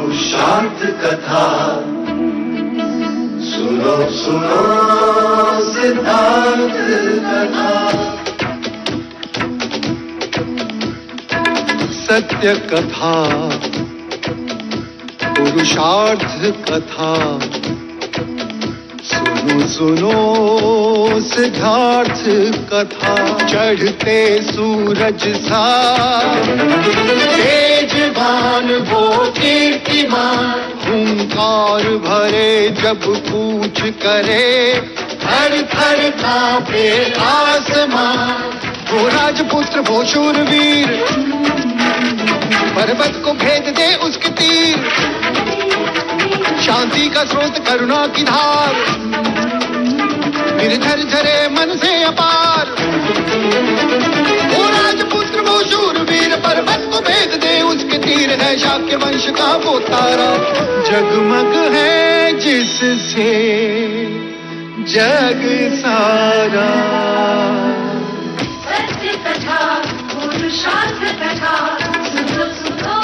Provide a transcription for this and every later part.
पुरुषार्थ कथा सुनो सुनो सिद्धार्थ कथा। सत्य कथा पुरुषार्थ कथा सुनो सुनो सिद्धार्थ कथा। चढ़ते सूरज सा तेजवान वो कीर्तिमान, हुंकार भरे जब कूच करे थर थर कांपे आसमान। वो राजपुत्र वो शूरवीर, पर्वत को भेद दे उसके तीर, शांति का स्रोत करुणा की धार, निर्झर झरे मन से अपार। वो राजपुत्र वो शूरवीर, पर्वत को भेद दे उसके तीर, है शाक्य वंश का वो तारा, जगमग है जिससे जग सारा। सत्य कथा पुरुषार्थ कथा सुनो सुनो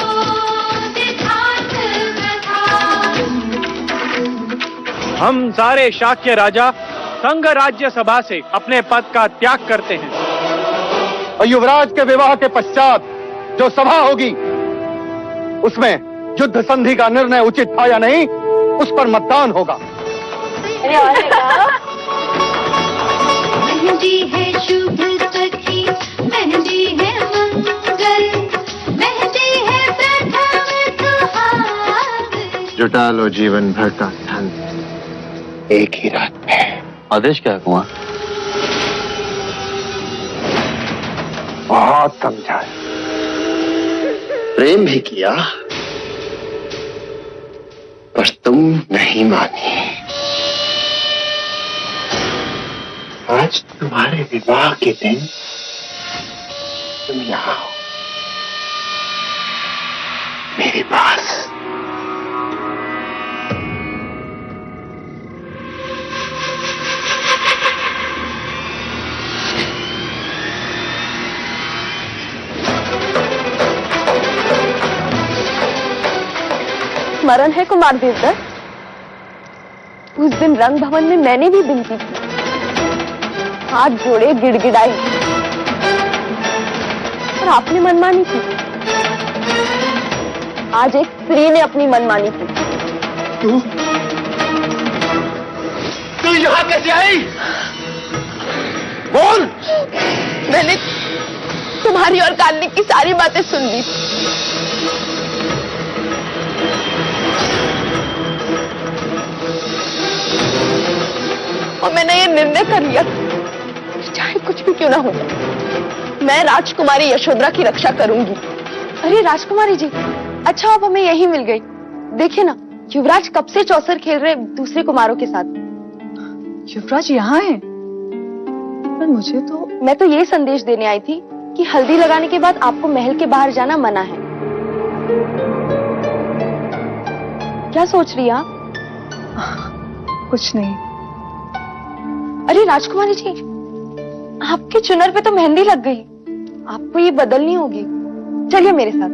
सिद्धार्थ कथा। हम सारे शाक्य राजा संघ राज्य सभा से अपने पद का त्याग करते हैं और युवराज के विवाह के पश्चात जो सभा होगी उसमें युद्ध संधि का निर्णय उचित था या नहीं, उस पर मतदान होगा। मेहंदी है शुभ सखी, मेहंदी है मंगल, मेहंदी है प्रथम सुहाग। जुटा लो जीवन भर का धन एक ही रात में। आदेश क्या है कुमार? बहुत समझा, प्रेम भी किया पर तुम नहीं मानी। आज तुम्हारे विवाह के दिन तुम यहाँ हो मेरे पास। स्मरण है कुमार देवदत्त, उस दिन रंग भवन में मैंने भी विनती की, हाथ जोड़े गिड़गिड़ाई और आपने मनमानी की। आज एक स्त्री ने अपनी मनमानी की। तू यहाँ कैसे आई? बोल। मैंने तुम्हारी और कार्तिक की सारी बातें सुन ली। और मैंने ये निर्णय कर लिया, चाहे कुछ भी क्यों ना हो, मैं राजकुमारी यशोधरा की रक्षा करूंगी। अरे राजकुमारी जी, अच्छा अब हमें यही मिल गई। देखिए ना, युवराज कब से चौसर खेल रहे दूसरे कुमारों के साथ। युवराज यहाँ है? पर मुझे तो मैं तो ये संदेश देने आई थी कि हल्दी लगाने के बाद आपको महल के बाहर जाना मना है। क्या सोच रही हैं आप? कुछ नहीं। अरे राजकुमारी जी, आपके चुनर पे तो मेहंदी लग गई, आपको ये बदलनी होगी। चलिए मेरे साथ।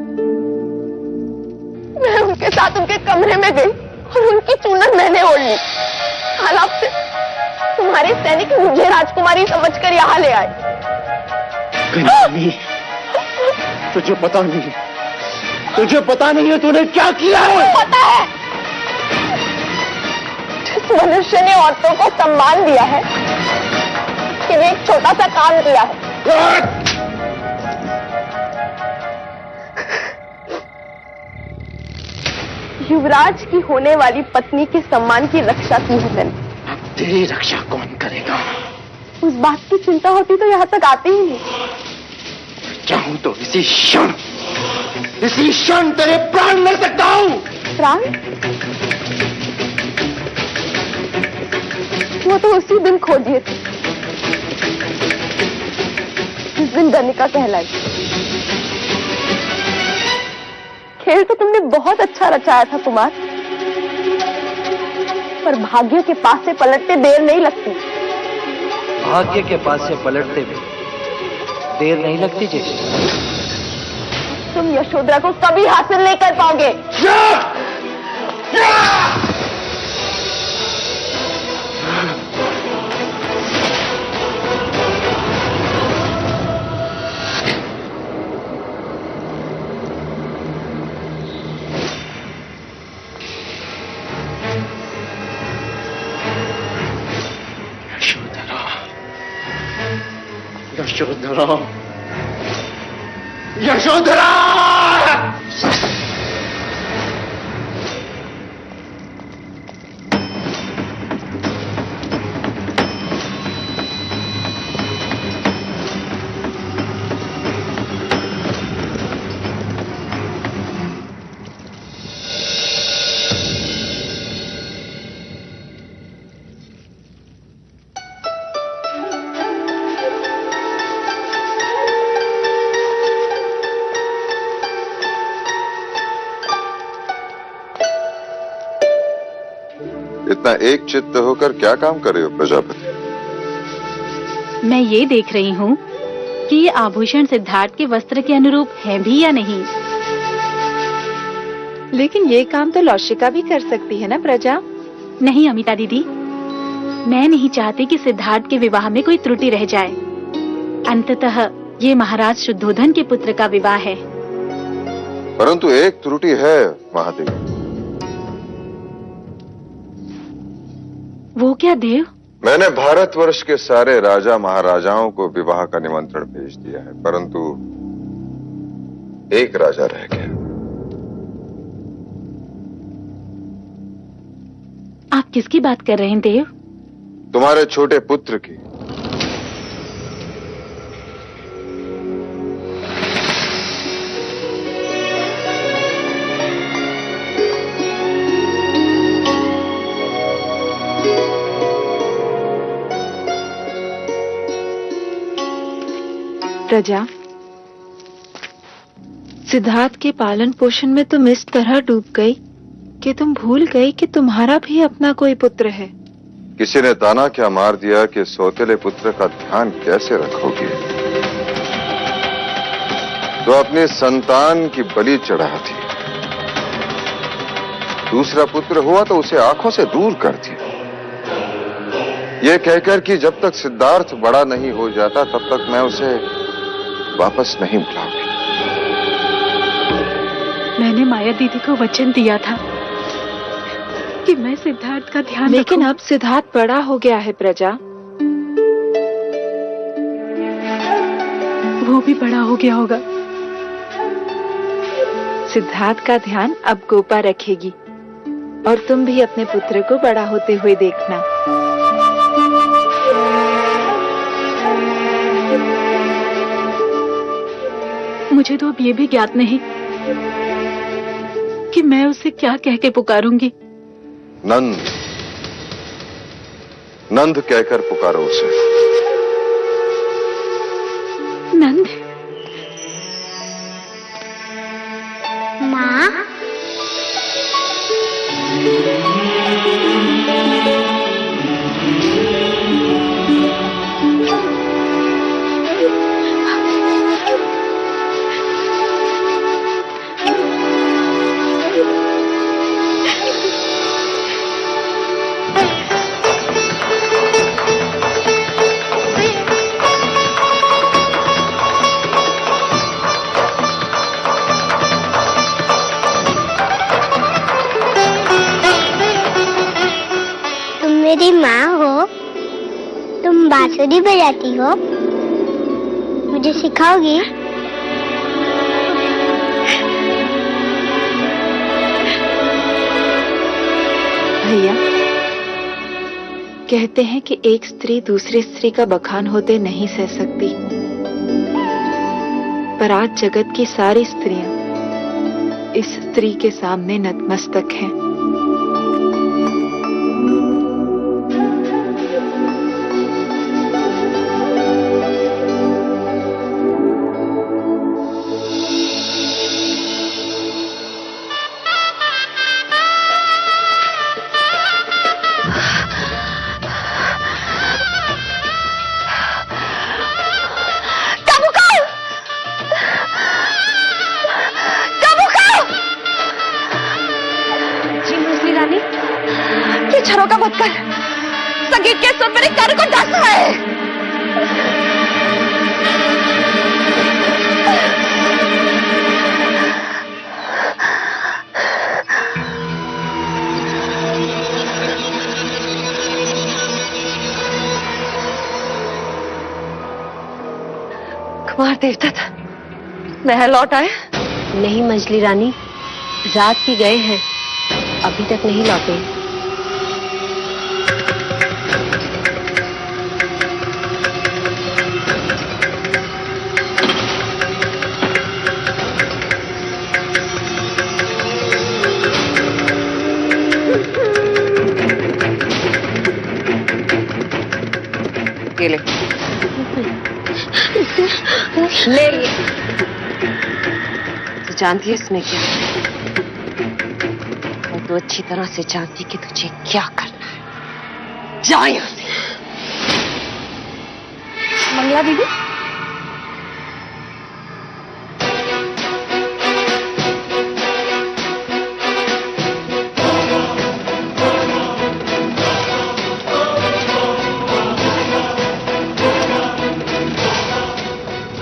मैं उनके साथ उनके कमरे में गई और उनकी चुनर मैंने ओढ़ ली। हालात से तुम्हारे सैनिक मुझे राजकुमारी समझकर यहाँ ले आए। तुझे पता नहीं, तुझे पता नहीं है तूने क्या किया है? पता है, जिस मनुष्य ने औरतों को सम्मान दिया है कि वे एक छोटा सा काम किया है। युवराज की होने वाली पत्नी के सम्मान की रक्षा की है मैंने। तेरी रक्षा कौन करेगा? उस बात की चिंता होती तो यहाँ तक आते ही नहीं। चाहूं तो इसी क्षण तेरे प्राण ले सकता हूं। प्राण? वो तो उसी दिन खो दिए थे जिस दिन गनिका कहलाई। खेल तो तुमने बहुत अच्छा रचाया था कुमार, पर भाग्य के पास से पलटते देर नहीं लगती। भाग्य के पास से पलटते भी देर नहीं लगती जी। तुम यशोधरा को कभी हासिल नहीं कर पाओगे। यशोधरा, यशोधरा! इतना एक चित्त होकर क्या काम कर रहे हो प्रजापति? मैं ये देख रही हूँ कि ये आभूषण सिद्धार्थ के वस्त्र के अनुरूप है भी या नहीं। लेकिन ये काम तो लौशिका भी कर सकती है ना प्रजा? नहीं अमिता दीदी, मैं नहीं चाहती कि सिद्धार्थ के विवाह में कोई त्रुटि रह जाए। अंततः ये महाराज शुद्धोधन के पुत्र का विवाह है। परंतु एक त्रुटि है महादेव। वो क्या देव? मैंने भारतवर्ष के सारे राजा महाराजाओं को विवाह का निमंत्रण भेज दिया है, परंतु एक राजा रह गया। आप किसकी बात कर रहे हैं देव? तुम्हारे छोटे पुत्र की। प्रजा, सिद्धार्थ के पालन पोषण में तुम इस तरह डूब गई कि तुम भूल गई कि तुम्हारा भी अपना कोई पुत्र है। किसी ने ताना क्या मार दिया कि सौतेले पुत्र का ध्यान कैसे रखोगी, तो अपनी संतान की बलि चढ़ाती। दूसरा पुत्र हुआ तो उसे आंखों से दूर कर दिया, ये कहकर कि जब तक सिद्धार्थ बड़ा नहीं हो जाता तब तक मैं उसे वापस नहीं बुलाऊंगी। मैंने माया दीदी को वचन दिया था कि मैं सिद्धार्थ का ध्यान लेकिन अब सिद्धार्थ बड़ा हो गया है प्रजा। वो भी बड़ा हो गया होगा। सिद्धार्थ का ध्यान अब गोपा रखेगी और तुम भी अपने पुत्र को बड़ा होते हुए देखना। मुझे तो अब ये भी ज्ञात नहीं कि मैं उसे क्या कह के पुकारूंगी। नंद, नंद कहकर पुकारो उसे। नंद? माँ, मेरी माँ हो, तुम बांसुरी बजाती हो, मुझे सिखाओगी? भैया, कहते हैं कि एक स्त्री दूसरी स्त्री का बखान होते नहीं सह सकती, पर आज जगत की सारी स्त्रियां इस स्त्री के सामने नतमस्तक हैं। छरों का वध कर संगीत के सुर मेरे कान को डस रहा है। कुमार देवता था वह लौट आए? नहीं मंजली रानी, रात के गए हैं, अभी तक नहीं लौटे। ले ले ले। तू जानती है इसमें क्या है? और तू अच्छी तरह से जानती कि तुझे क्या करना है। जा यहाँ से। मंगला दीदी,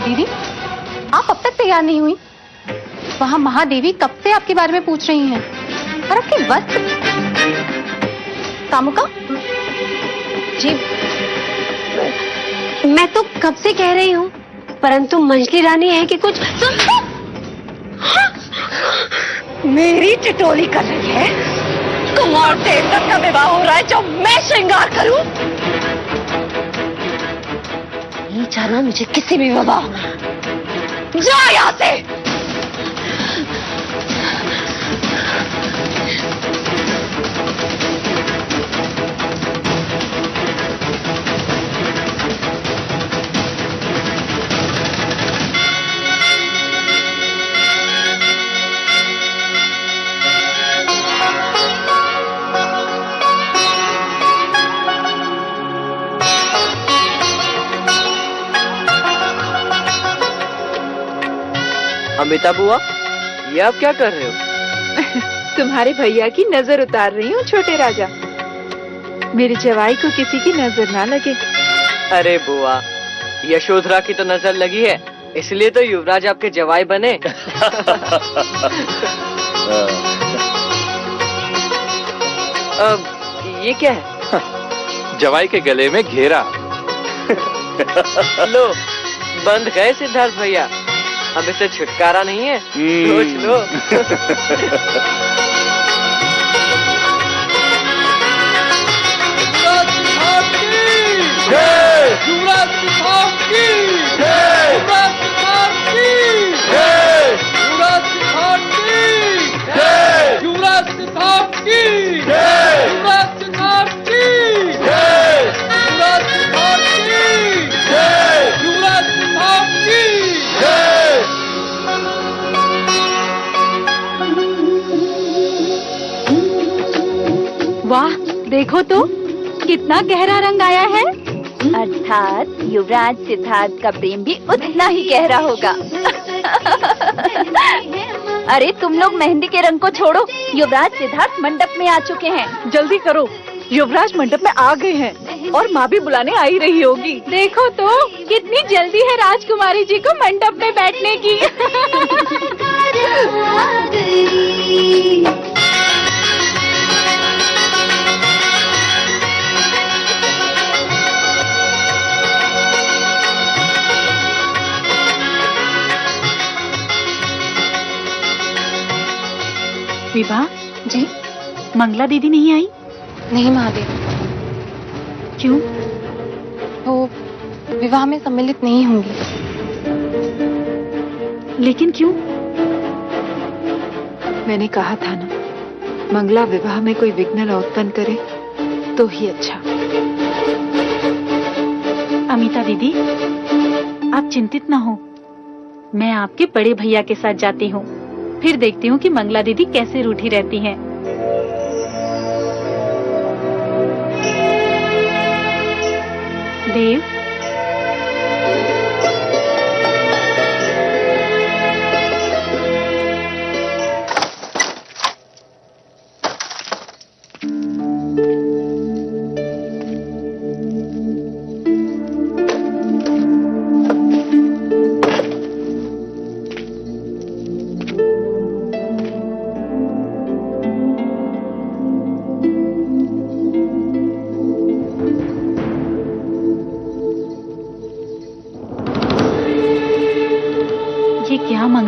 दीदी आप अब तक तैयार नहीं हुई? वहाँ महादेवी कब से आपके बारे में पूछ रही हैं। और आपके वस्त्र। कामुका जी, मैं तो कब से कह रही हूँ, परंतु मंजली रानी है कि कुछ मेरी टिटोली कर रही है। कुमार देवता का विवाह हो रहा है जो मैं श्रृंगार करूं? नहीं जाना मुझे किसी भी विवाह में। जा यहाँ से। अमिता बुआ, ये आप क्या कर रहे हो? तुम्हारे भैया की नजर उतार रही हूँ छोटे राजा। मेरे जवाई को किसी की नजर ना लगे। अरे बुआ, यशोधरा की तो नजर लगी है, इसलिए तो युवराज आपके जवाई बने। अब ये क्या है? जवाई के गले में घेरा। लो, बंद गए सिद्धार्थ भैया, अब इसे छुटकारा नहीं है। सोच लो। वाह, देखो तो कितना गहरा रंग आया है। अर्थात युवराज सिद्धार्थ का प्रेम भी उतना ही गहरा होगा। अरे तुम लोग मेहंदी के रंग को छोड़ो, युवराज सिद्धार्थ मंडप में आ चुके हैं। जल्दी करो, युवराज मंडप में आ गए हैं और माँ भी बुलाने आई रही होगी। देखो तो कितनी जल्दी है राजकुमारी जी को मंडप में बैठने की। विभा जी, मंगला दीदी नहीं आई? नहीं महादेव, क्यों? वो विवाह में सम्मिलित नहीं होंगी। लेकिन क्यों? मैंने कहा था ना, मंगला विवाह में कोई विघ्न न उत्पन्न करे तो ही अच्छा। अमिता दीदी, आप चिंतित ना हो, मैं आपके बड़े भैया के साथ जाती हूँ, फिर देखती हूँ कि मंगला दीदी कैसे रूठी रहती हैं। देव,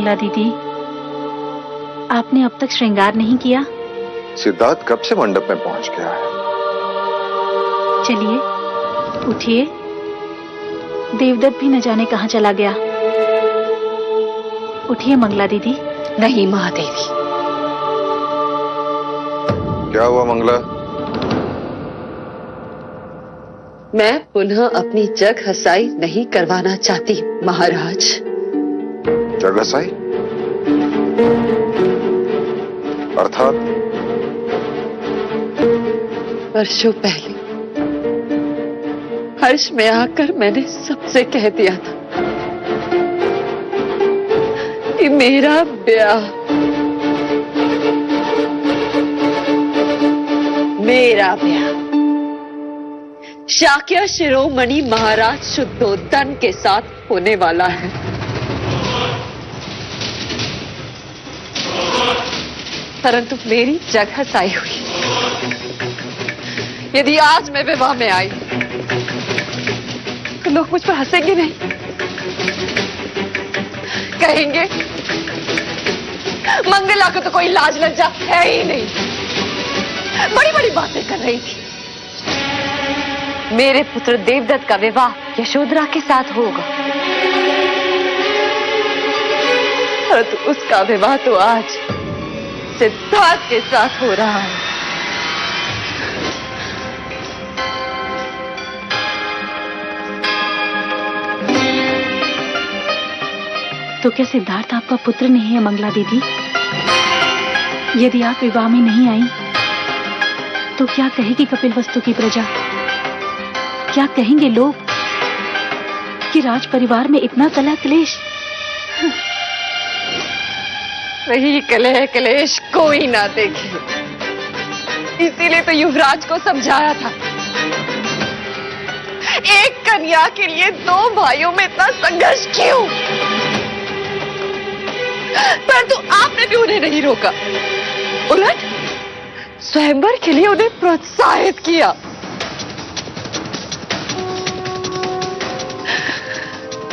मंगला दीदी, आपने अब तक श्रृंगार नहीं किया? सिद्धार्थ कब से मंडप में पहुंच गया है? चलिए उठिए, देवदत्त भी न जाने कहां चला गया। उठिए मंगला दीदी। नहीं महादेवी। क्या हुआ मंगला? मैं पुनः अपनी जग हसाई नहीं करवाना चाहती महाराज। जग हसाई? अर्थात? वर्षों पहले हर्ष में आकर मैंने सबसे कह दिया था कि मेरा ब्याह शाक्य शिरोमणि महाराज शुद्धोधन के साथ होने वाला है। परंतु मेरी जग हसाई हुई। यदि आज मैं विवाह में आई तो लोग मुझ पर हंसेंगे नहीं, कहेंगे मंगला को तो कोई लाज लज्जा है ही नहीं, बड़ी बड़ी बातें कर रही थी। मेरे पुत्र देवदत्त का विवाह यशोधरा के साथ होगा, परंतु उसका विवाह तो आज सिद्धार्थ के साथ हो रहा है। तो क्या सिद्धार्थ आपका पुत्र नहीं है मंगला दीदी? यदि आप विवाह में नहीं आई तो क्या कहेगी कपिलवस्तु की प्रजा? क्या कहेंगे लोग कि राज परिवार में इतना कलह क्लेश? वही कलह क्लेश कोई ना देखे, इसीलिए तो युवराज को समझाया था। एक कन्या के लिए दो भाइयों में इतना संघर्ष क्यों? परंतु आपने भी उन्हें नहीं रोका, उलट स्वयंवर के लिए उन्हें प्रोत्साहित किया।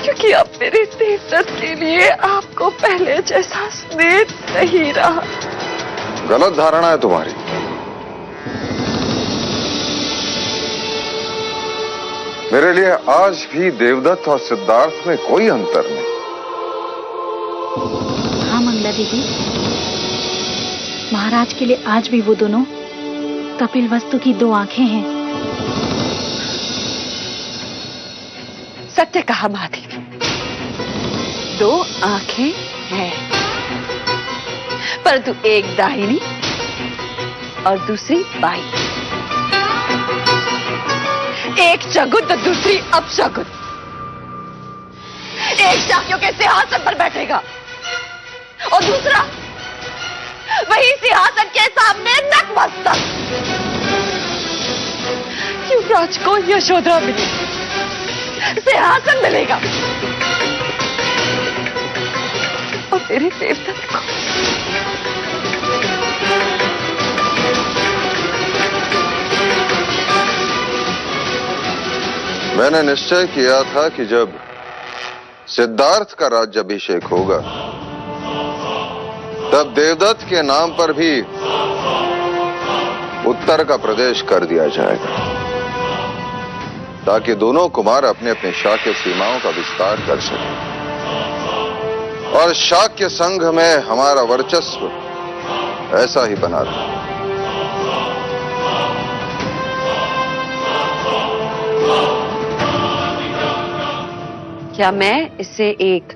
क्योंकि अब मेरे देवदत्त के लिए आपको पहले जैसा स्नेह नहीं रहा। गलत धारणा है तुम्हारी। मेरे लिए आज भी देवदत्त और सिद्धार्थ में कोई अंतर नहीं। हाँ मंगला दीदी, महाराज के लिए आज भी वो दोनों कपिलवस्तु की दो आंखें हैं। सत्य कहा महादेवी, दो आंखें हैं, परंतु एक दाहिनी और दूसरी बाईं। एक शगुन तो दूसरी अपशगुन। एक शाक्यों के सिंहासन पर बैठेगा और दूसरा वही सिंहासन के सामने नतमस्तक। युवराज को यशोधरा मिली, सिंहासन मिलेगा, और मेरे देवदत्त को मैंने निश्चय किया था कि जब सिद्धार्थ का राज्याभिषेक होगा तब देवदत्त के नाम पर भी उत्तर का प्रदेश कर दिया जाएगा, ताकि दोनों कुमार अपने अपने शाक्य सीमाओं का विस्तार कर सकें और शाक्य संघ में हमारा वर्चस्व ऐसा ही बना रहे। क्या मैं इसे एक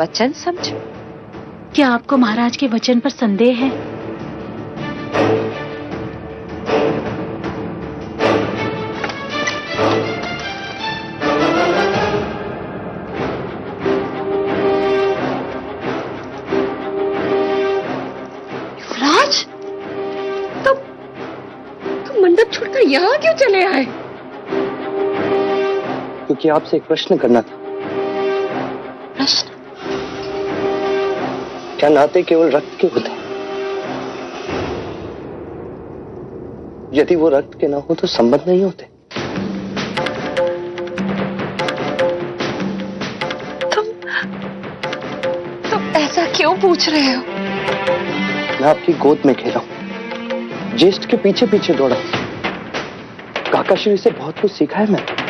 वचन समझूं? क्या आपको महाराज के वचन पर संदेह है? युवराज, तुम मंडप छोड़कर यहाँ क्यों चले आए? क्योंकि आपसे एक प्रश्न करना था। प्रश्न? क्या नाते केवल रक्त के होते हैं? यदि वो रक्त के ना हो तो संबंध नहीं होते। तुम ऐसा क्यों क्यों पूछ रहे हो? मैं आपकी गोद में खेला हूं, ज्येष्ठ के पीछे पीछे दौड़ा, काकाश्री से बहुत कुछ सीखा है मैंने।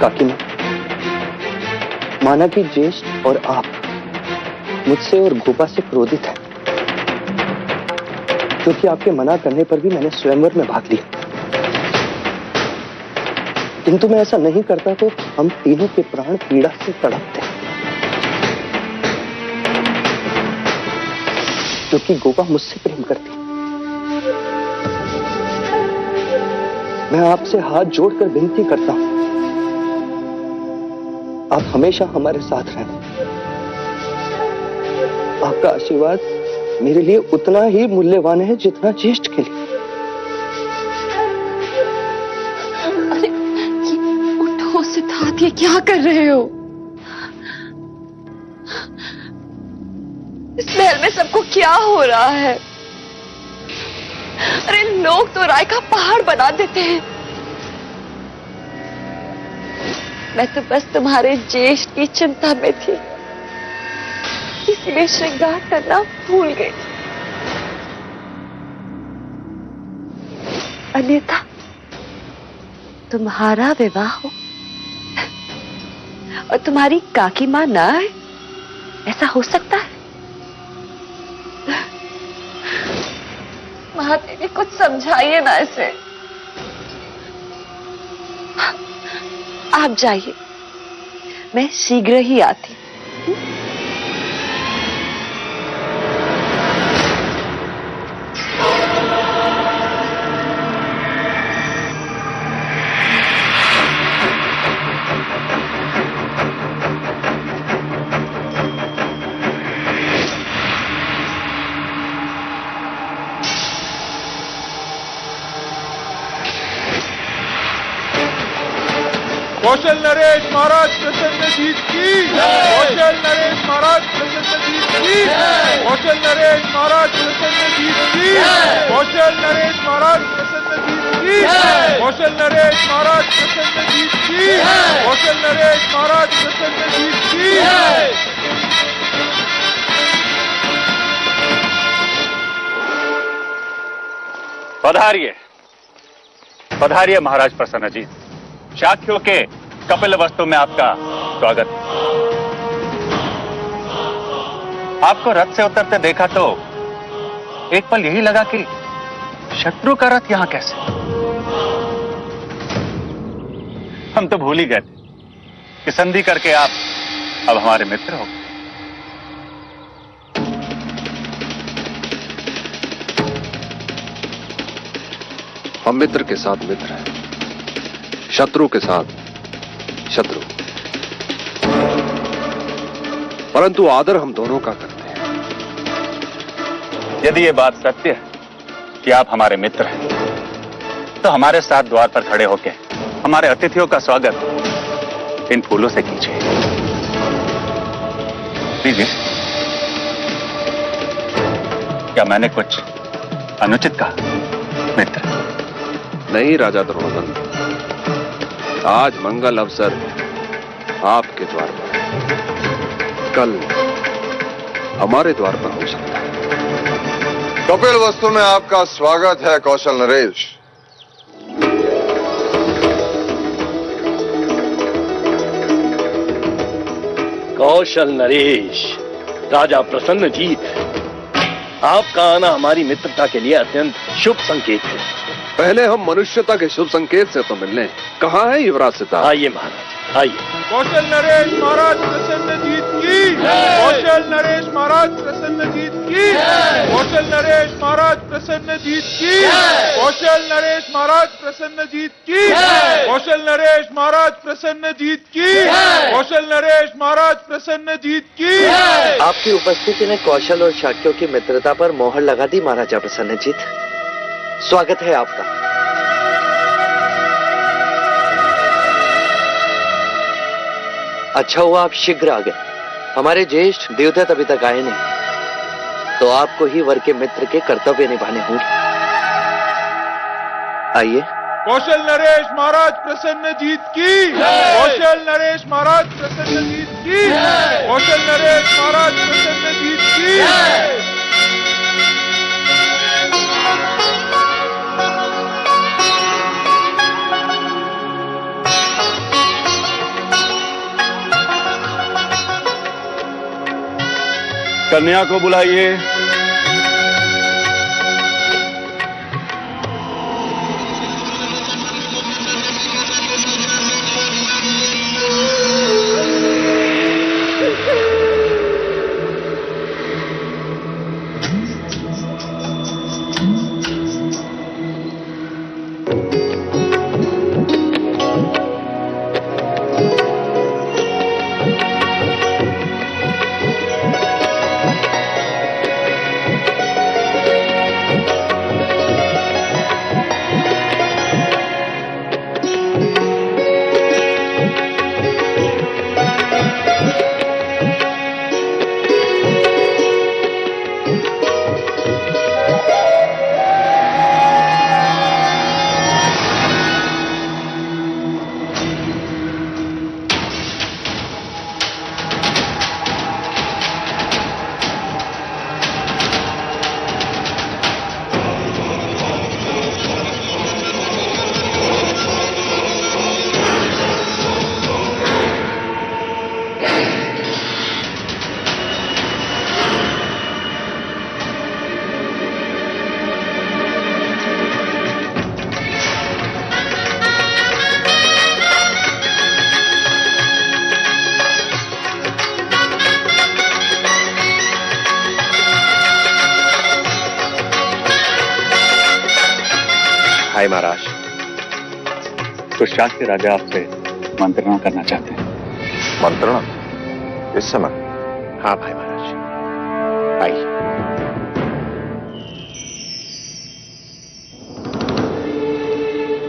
काकी ने माना कि ज्येष्ठ और आप मुझसे और गोपा से क्रोधित हैं, क्योंकि आपके मना करने पर भी मैंने स्वयंवर में भाग लिया। किंतु मैं ऐसा नहीं करता तो हम तीनों के प्राण पीड़ा से तड़पते, क्योंकि गोपा मुझसे प्रेम करती। मैं आपसे हाथ जोड़कर विनती करता हूं, आप हमेशा हमारे साथ रहना। आपका आशीर्वाद मेरे लिए उतना ही मूल्यवान है जितना ज्येष्ठ के लिए। अरे उठो सिद्धार्थ, ये क्या कर रहे हो? इस महल में सबको क्या हो रहा है? अरे लोग तो राय का पहाड़ बना देते हैं। मैं तो बस तुम्हारे ज्येष्ठ की चिंता में थी, इसलिए श्रृंगार करना भूल गई। अन्यथा तुम्हारा विवाह हो और तुम्हारी काकी मां ना आए, ऐसा हो सकता है? महादेवी कुछ समझाइए ना इसे। आप जाइए, मैं शीघ्र ही आती। कौशल नरेश महाराज प्रसन्नजीत की, कौशल नरेश महाराज प्रसन्नजीत की, कौशल नरेश महाराज प्रसन्नजीत की, कौशल नरेश महाराज प्रसन्नजीत की, कौशल नरेश महाराज प्रसन्नजीत की, कौशल नरेश महाराज प्रसन्नजीत की। पधारिए, पधारिए महाराज प्रसन्नजीत। शाक्यों के कपिल वस्तु में आपका स्वागत। आपको रथ से उतरते देखा तो एक पल यही लगा कि शत्रु का रथ यहां कैसे। हम तो भूल ही गए थे कि संधि करके आप अब हमारे मित्र हो। हम मित्र के साथ मित्र हैं, शत्रु के साथ शत्रु, परंतु आदर हम दोनों का करते हैं। यदि ये बात सत्य है कि आप हमारे मित्र हैं, तो हमारे साथ द्वार पर खड़े होकर हमारे अतिथियों का स्वागत इन फूलों से कीजिए। लीजिए। क्या मैंने कुछ अनुचित कहा मित्र? नहीं राजा द्रोणोदन, आज मंगल अवसर आपके द्वार पर, कल हमारे द्वार पर हो सकता है। कपिल वस्तु में आपका स्वागत है कौशल नरेश। कौशल नरेश, राजा प्रसन्नजीत, आपका आना हमारी मित्रता के लिए अत्यंत शुभ संकेत है। पहले हम मनुष्यता के शुभ संकेत से तो मिलने। कहाँ है युवराज सिद्धार्थ? आइए महाराज, आइए। कौशल नरेश महाराज प्रसन्नजीत की, कौशल नरेश महाराज प्रसन्नजीत की, कौशल नरेश महाराज प्रसन्नजीत की, कौशल नरेश महाराज प्रसन्नजीत की, कौशल नरेश महाराज प्रसन्नजीत की, कौशल नरेश महाराज प्रसन्नजीत की। आपकी उपस्थिति ने कौशल और शाक्यों की मित्रता पर मोहर लगा दी महाराजा प्रसन्नजीत। स्वागत है आपका। अच्छा हुआ आप शीघ्र आ गए। हमारे ज्येष्ठ देवदत्त अभी तक आए नहीं, तो आपको ही वर के मित्र के कर्तव्य निभाने होंगे। आइए कौशल नरेश महाराज प्रसन्न जीत की कौशल नरेश महाराज प्रसन्न जीत की कौशल नरेश महाराज प्रसन्न जीत की कन्या को बुलाइए। हाय महाराज, तो शाक्य राजा आपसे मंत्रणा करना चाहते हैं। मंत्रणा इस समय? हाँ भाई महाराज, आइए।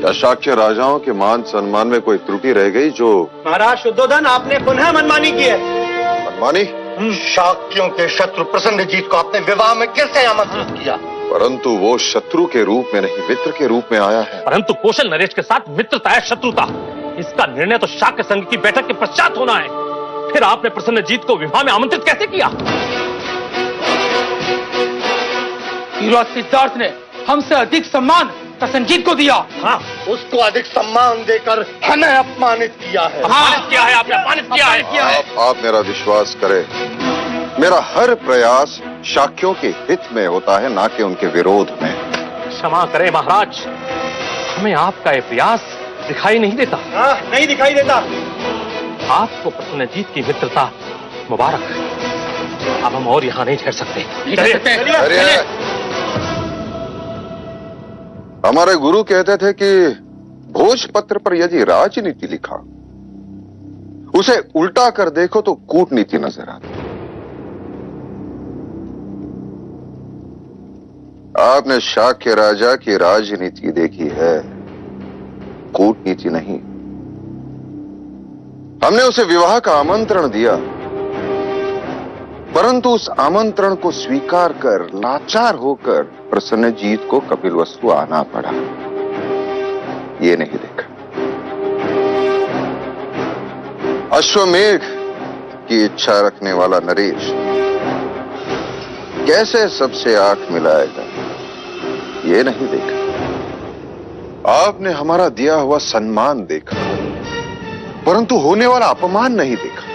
क्या शाक्य राजाओं के मान सम्मान में कोई त्रुटि रह गई जो? महाराज शुद्धोधन, आपने पुनः मनमानी की है। मनमानी? शाक्यों के शत्रु प्रसन्नजीत को आपने विवाह में कैसे आमंत्रित किया? परंतु वो शत्रु के रूप में नहीं, मित्र के रूप में आया है। परंतु कौशल नरेश के साथ मित्रता है शत्रुता, इसका निर्णय तो शाक्य संघ की बैठक के पश्चात होना है। फिर आपने प्रसन्नजीत को विवाह में आमंत्रित कैसे किया? युवराज सिद्धार्थ ने हमसे अधिक सम्मान प्रसन्नजीत को दिया। हाँ, उसको अधिक सम्मान देकर हमें अपमानित किया है। अपमानित किया है आपने, अपमानित किया है। आप मेरा विश्वास करें, मेरा हर प्रयास शाक्यों के हित में होता है, ना कि उनके विरोध में। क्षमा करें महाराज, हमें आपका ये प्रयास दिखाई नहीं देता। हाँ, नहीं दिखाई देता। आपको प्रसन्नजीत की मित्रता मुबारक है। अब हम और यहाँ नहीं ठहर सकते। अरे, हमारे गुरु कहते थे कि भोजपत्र पर यदि राजनीति लिखा, उसे उल्टा कर देखो तो कूटनीति नजर आती। आपने शाक्य राजा की राजनीति देखी है, कूटनीति नहीं। हमने उसे विवाह का आमंत्रण दिया, परंतु उस आमंत्रण को स्वीकार कर लाचार होकर प्रसन्नजीत को कपिलवस्तु आना पड़ा। ये नहीं देखा। अश्वमेध की इच्छा रखने वाला नरेश कैसे सबसे आंख मिलाएगा, ये नहीं देखा। आपने हमारा दिया हुआ सम्मान देखा, परंतु होने वाला अपमान नहीं देखा।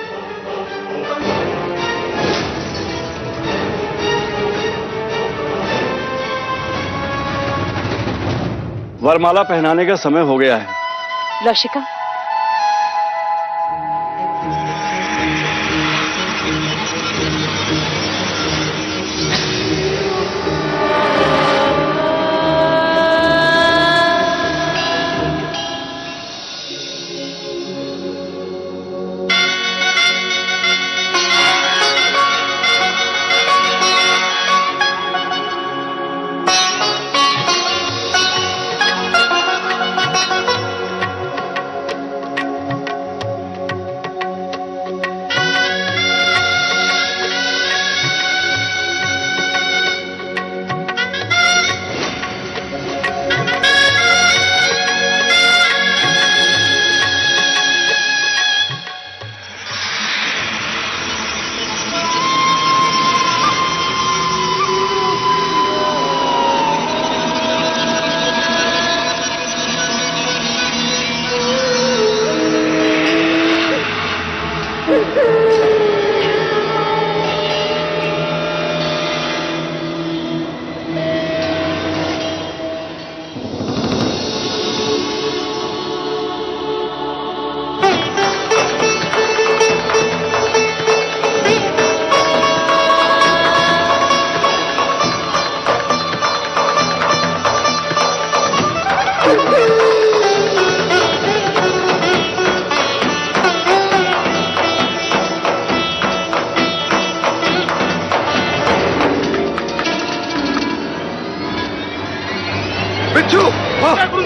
वरमाला पहनाने का समय हो गया है। लौशिका,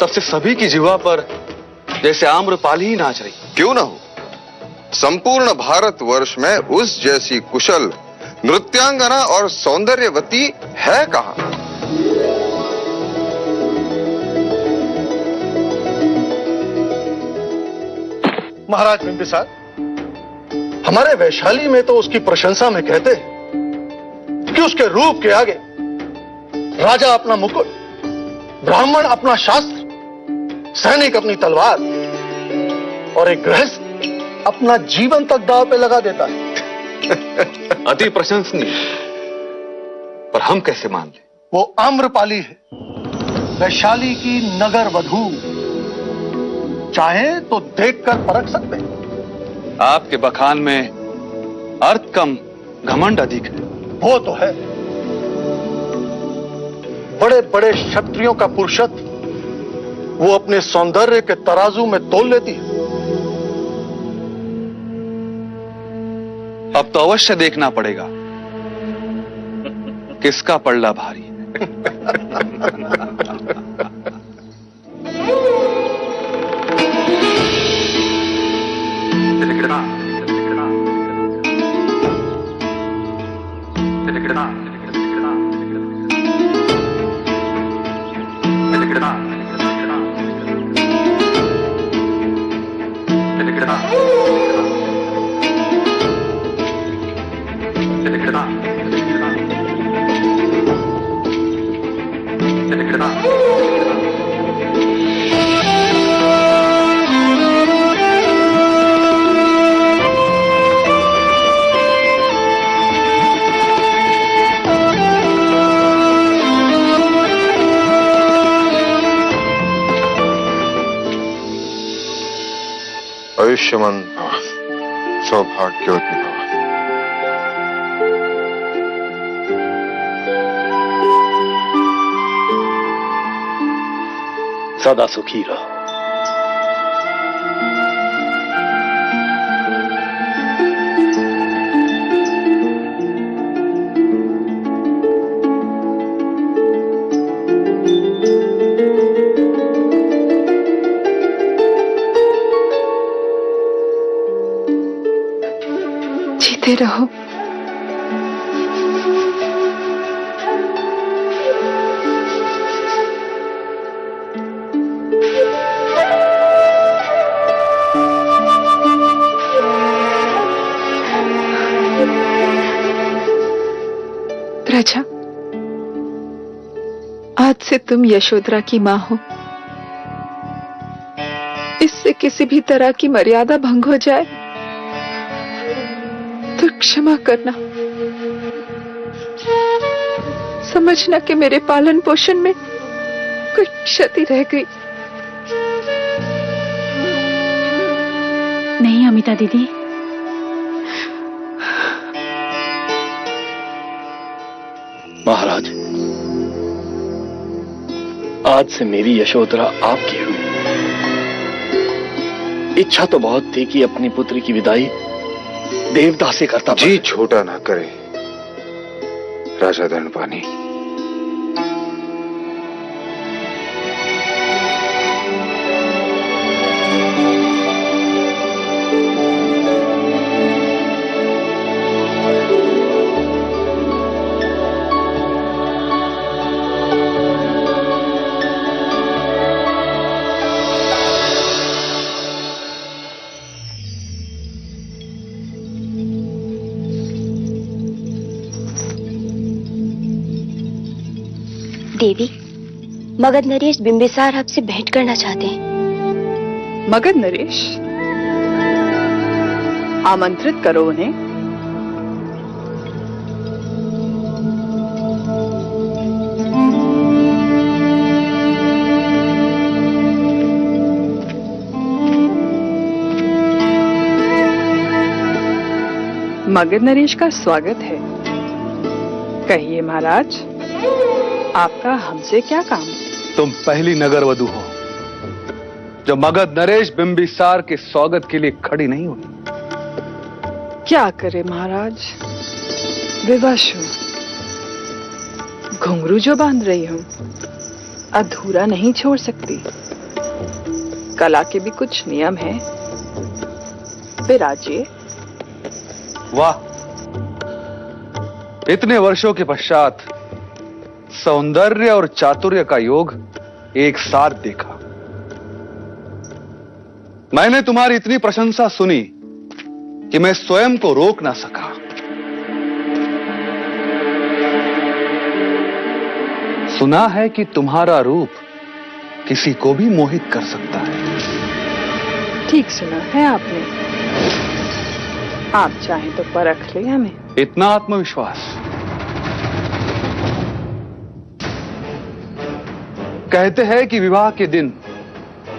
तब से सभी की जिह्वा पर जैसे आम्रपाली ही नाच रही। क्यों ना हो, संपूर्ण भारतवर्ष में उस जैसी कुशल नृत्यांगना और सौंदर्यवती है कहां? महाराज बिंबिसार, हमारे वैशाली में तो उसकी प्रशंसा में कहते हैं कि उसके रूप के आगे राजा अपना मुकुट, ब्राह्मण अपना शास्त्र, सैनिक अपनी तलवार और एक गृहस्थ अपना जीवन तक दांव पे लगा देता है। अति प्रशंसनीय, पर हम कैसे मान ले? वो आम्रपाली है, वैशाली की नगर वधू। चाहे तो देखकर परख सकते हैं। आपके बखान में अर्थ कम घमंड अधिक है। वो तो है, बड़े बड़े क्षत्रियों का पुरुषत्व वो अपने सौंदर्य के तराजू में तोल लेती है। अब तो अवश्य देखना पड़ेगा किसका पल्ला भारी है। आयुष्मान भव, सौभाग्यवती भव। सदा सुखी रहो। जीते रहो। प्रजा, आज से तुम यशोधरा की मां हो। इससे किसी भी तरह की मर्यादा भंग हो जाए तो क्षमा करना। समझना कि मेरे पालन पोषण में कोई क्षति रह गई। नहीं अमिता दीदी, महाराज, आज से मेरी यशोधरा आपकी हुई। इच्छा तो बहुत थी कि अपनी पुत्री की विदाई देवता से करता। जी छोटा ना करे राजा धनपानी। देवी, मगध नरेश बिंबिसार आपसे भेंट करना चाहते हैं। मगध नरेश, आमंत्रित करो उन्हें। मगध नरेश का स्वागत है। कहिए महाराज, आपका हमसे क्या काम? तुम पहली नगर वधू हो जो मगध नरेश बिंबिसार के स्वागत के लिए खड़ी नहीं हुई। क्या करे महाराज, विवश हूं। घुंघरू जो बांध रही हूं अधूरा नहीं छोड़ सकती। कला के भी कुछ नियम हैं। विराजिए। वाह, इतने वर्षों के पश्चात सौंदर्य और चातुर्य का योग एक साथ देखा। मैंने तुम्हारी इतनी प्रशंसा सुनी कि मैं स्वयं को रोक ना सका। सुना है कि तुम्हारा रूप किसी को भी मोहित कर सकता है। ठीक सुना है आपने। आप चाहें तो परख ले हमें। इतना आत्मविश्वास। कहते हैं कि विवाह के दिन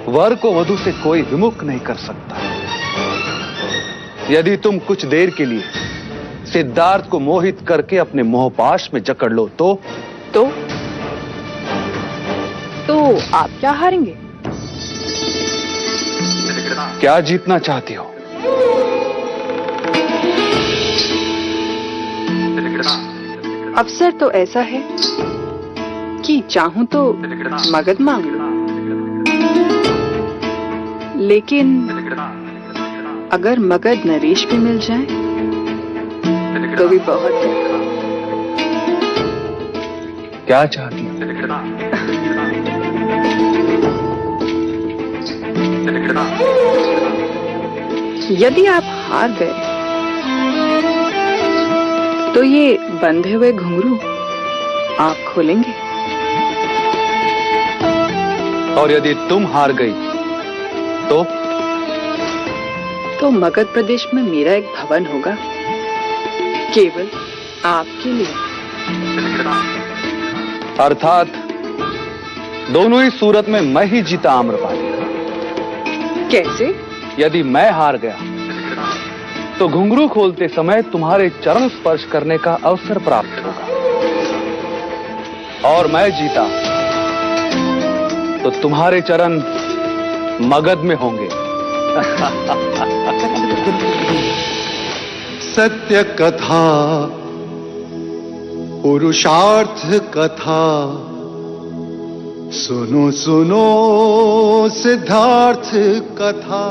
वर को वधु से कोई विमुख नहीं कर सकता। यदि तुम कुछ देर के लिए सिद्धार्थ को मोहित करके अपने मोहपाश में जकड़ लो तो आप क्या हारेंगे? क्या जीतना चाहती हो? अवसर तो ऐसा है कि चाहूं तो मगध मांग लूं, लेकिन अगर मगध नरेश भी मिल जाए तो भी बहुत है। क्या चाहती हो? यदि आप हार गए तो ये बंधे हुए घुंघरू आप खोलेंगे, और यदि तुम हार गई तो मगध प्रदेश में मेरा एक भवन होगा केवल आपके लिए। अर्थात दोनों ही सूरत में मैं ही जीता आम्रपाली। कैसे? यदि मैं हार गया तो घुंघरू खोलते समय तुम्हारे चरण स्पर्श करने का अवसर प्राप्त होगा, और मैं जीता तो तुम्हारे चरण मगध में होंगे। सत्य कथा, पुरुषार्थ कथा, सुनो सुनो सिद्धार्थ कथा।